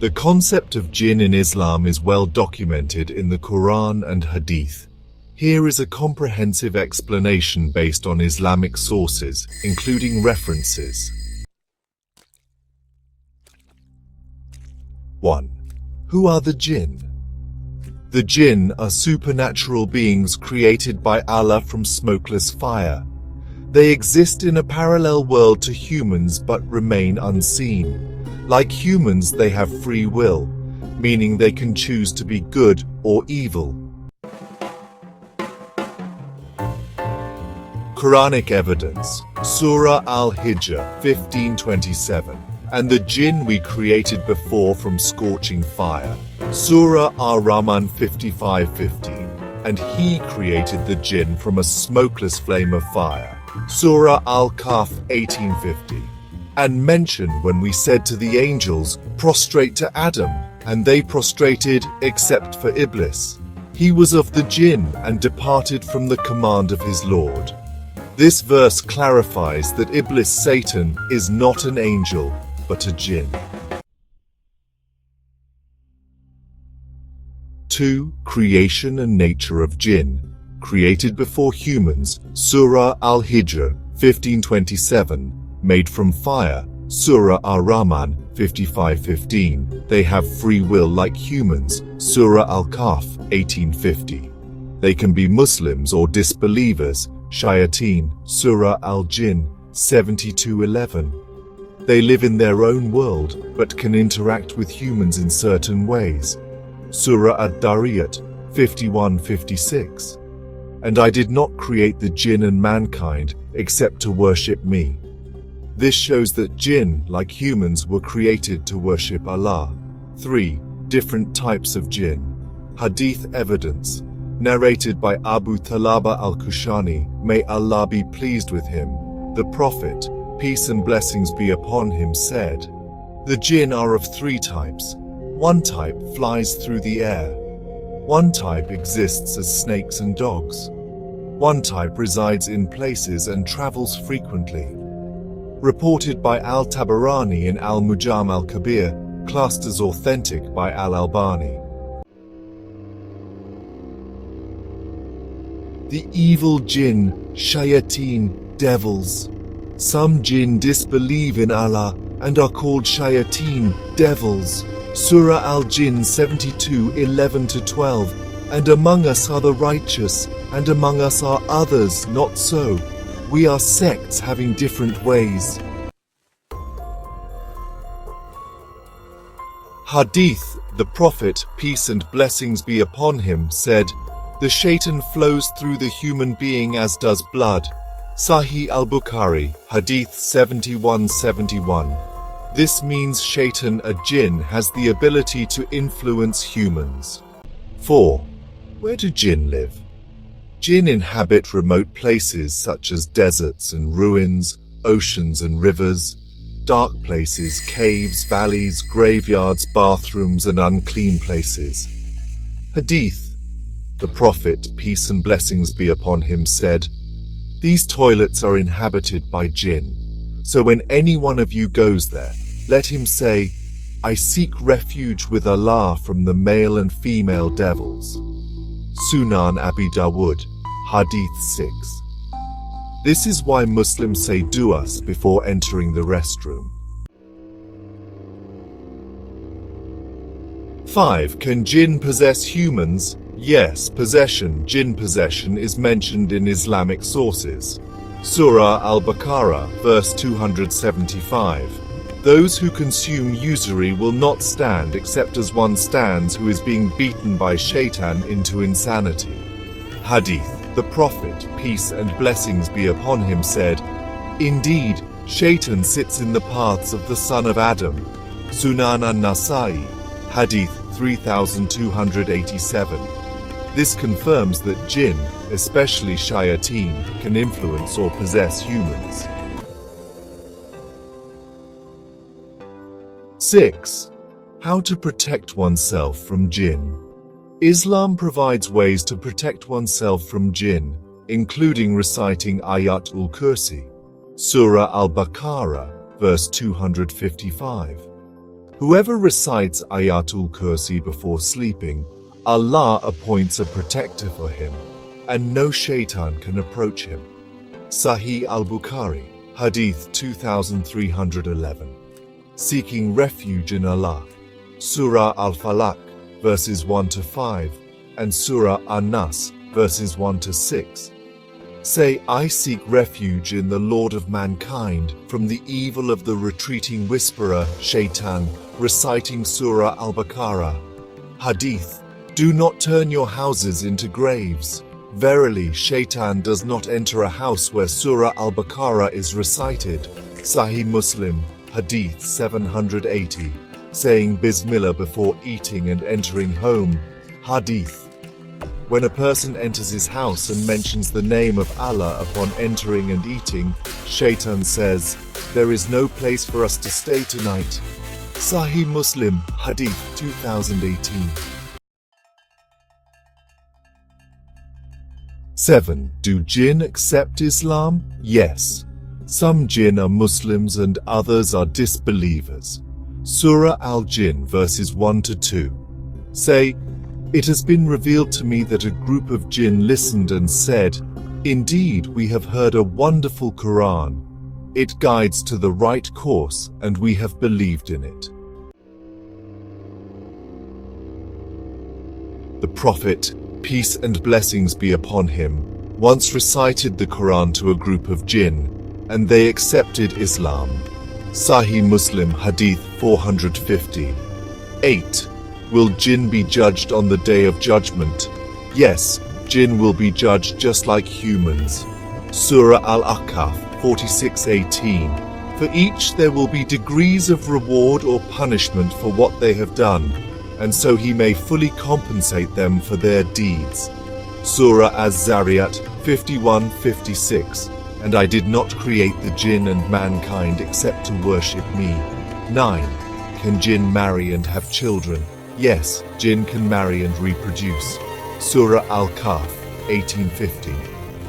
The concept of jinn in Islam is well documented in the Quran and Hadith. Here is a comprehensive explanation based on Islamic sources, including references. 1. Who are the jinn? The jinn are supernatural beings created by Allah from smokeless fire. They exist in a parallel world to humans but remain unseen. Like humans, they have free will, meaning they can choose to be good or evil. Quranic evidence, Surah Al-Hijr 15:27, and the jinn we created before from scorching fire. Surah Ar-Rahman 55:15, and he created the jinn from a smokeless flame of fire. Surah Al-Kahf 18:50. And mention when we said to the angels, prostrate to Adam, and they prostrated except for Iblis. He was of the jinn and departed from the command of his Lord. This verse clarifies that Iblis, Satan, is not an angel, but a jinn. 2. Creation and nature of jinn. Created before humans, Surah Al-Hijr 15:27. Made from fire, Surah Ar-Rahman 55:15. They have free will like humans, Surah Al-Kahf 18:50. They can be Muslims or disbelievers, Shayateen, Surah Al-Jinn 72:11. They live in their own world, but can interact with humans in certain ways, Surah Ad-Dariyat 51:56. And I did not create the jinn and mankind, except to worship me. This shows that jinn, like humans, were created to worship Allah. 3. Different types of jinn. Hadith evidence, narrated by Abu Thalaba al-Kushani, may Allah be pleased with him. The Prophet, peace and blessings be upon him, said, the jinn are of 3 types. One type flies through the air. One type exists as snakes and dogs. One type resides in places and travels frequently. Reported by Al-Tabarani in Al-Mujam al-Kabir, classed as authentic by Al-Albani. The evil jinn, shayateen, devils. Some jinn disbelieve in Allah and are called shayateen, devils. Surah Al-Jinn 72:11-12. And among us are the righteous, and among us are others not so. We are sects having different ways. Hadith, the Prophet, peace and blessings be upon him, said, the shaitan flows through the human being as does blood. Sahih al-Bukhari, Hadith 71:71. This means shaitan, a jinn, has the ability to influence humans. 4. Where do jinn live? Jinn inhabit remote places such as deserts and ruins, oceans and rivers, dark places, caves, valleys, graveyards, bathrooms, and unclean places. Hadith, the Prophet, peace and blessings be upon him, said, these toilets are inhabited by jinn. So when any one of you goes there, let him say, I seek refuge with Allah from the male and female devils. Sunan Abi Dawud, Hadith 6. This is why Muslims say du'as before entering the restroom. 5. Can jinn possess humans? Yes, possession, jinn possession, is mentioned in Islamic sources. Surah Al-Baqarah, verse 275. Those who consume usury will not stand except as one stands who is being beaten by shaitan into insanity. Hadith, the Prophet, peace and blessings be upon him, said, indeed, shaitan sits in the paths of the son of Adam. Sunan an-Nasa'i, Hadith 3287. This confirms that jinn, especially shayateen, can influence or possess humans. 6. How to protect oneself from jinn. Islam provides ways to protect oneself from jinn, including reciting Ayatul Kursi, Surah Al-Baqarah, verse 255. Whoever recites Ayatul Kursi before sleeping, Allah appoints a protector for him, and no shaitan can approach him. Sahih al-Bukhari, Hadith 2311. Seeking refuge in Allah. Surah Al-Falaq, verses 1 to 5, and Surah An-Nas, verses 1 to 6. Say, I seek refuge in the Lord of mankind from the evil of the retreating whisperer, Shaitan, reciting Surah Al-Baqarah. Hadith, do not turn your houses into graves. Verily, Shaitan does not enter a house where Surah Al-Baqarah is recited. Sahih Muslim, Hadith 780. Saying Bismillah before eating and entering home. Hadith, when a person enters his house and mentions the name of Allah upon entering and eating, Shaitan says, there is no place for us to stay tonight. Sahih Muslim, Hadith 2018. 7. Do jinn accept Islam? Yes. Some jinn are Muslims and others are disbelievers. Surah Al-Jinn, verses 1 to 2. Say, it has been revealed to me that a group of jinn listened and said, indeed, we have heard a wonderful Quran. It guides to the right course, and we have believed in it. The Prophet, peace and blessings be upon him, once recited the Quran to a group of jinn, and they accepted Islam. Sahih Muslim, Hadith 450. 8. Will jinn be judged on the Day of Judgment? Yes, jinn will be judged just like humans. Surah Al-Ahqaf 46:18. For each there will be degrees of reward or punishment for what they have done, and so he may fully compensate them for their deeds. Surah Az-Zariyat 51:56. And I did not create the jinn and mankind except to worship me. 9. Can jinn marry and have children? Yes, jinn can marry and reproduce. Surah Al-Kahf 18:50.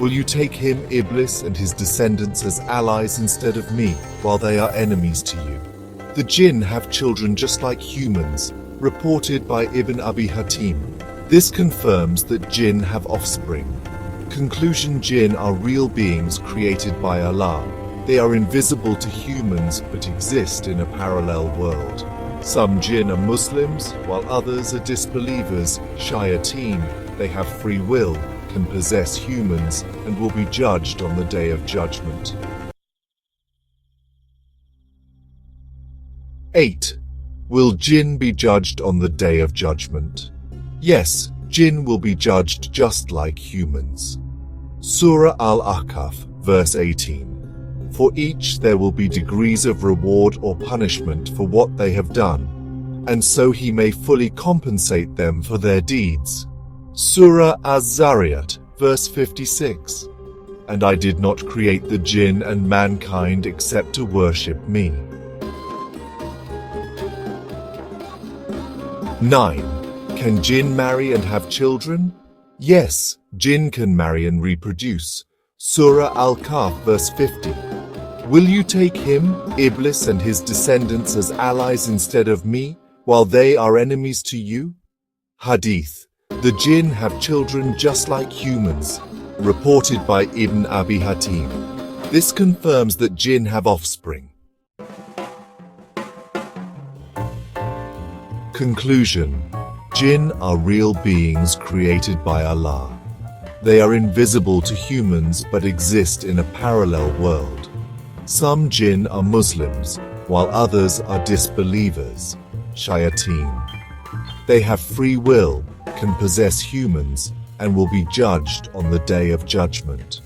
Will you take him, Iblis, and his descendants as allies instead of me, while they are enemies to you? The jinn have children just like humans, reported by Ibn Abi Hatim. This confirms that jinn have offspring. Conclusion: jinn are real beings created by Allah. They are invisible to humans but exist in a parallel world. Some jinn are Muslims, while others are disbelievers, shayateen. They have free will, can possess humans, and will be judged on the Day of Judgment. 8. Will jinn be judged on the Day of Judgment? Yes, jinn will be judged just like humans. Surah Al-Ahqaf, verse 18. For each there will be degrees of reward or punishment for what they have done, and so he may fully compensate them for their deeds. Surah Az-Zariyat, verse 56. And I did not create the jinn and mankind except to worship me. 9. Can jinn marry and have children? Yes, jinn can marry and reproduce. Surah Al-Kahf, verse 50. Will you take him, Iblis, and his descendants as allies instead of me, while they are enemies to you? Hadith. The jinn have children just like humans, reported by Ibn Abi Hatim. This confirms that jinn have offspring. Conclusion: jinn are real beings created by Allah. They are invisible to humans but exist in a parallel world. Some jinn are Muslims, while others are disbelievers, shayateen. They have free will, can possess humans, and will be judged on the Day of Judgment.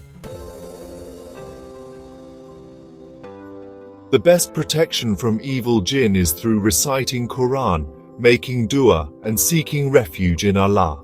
The best protection from evil jinn is through reciting Quran, making dua, and seeking refuge in Allah.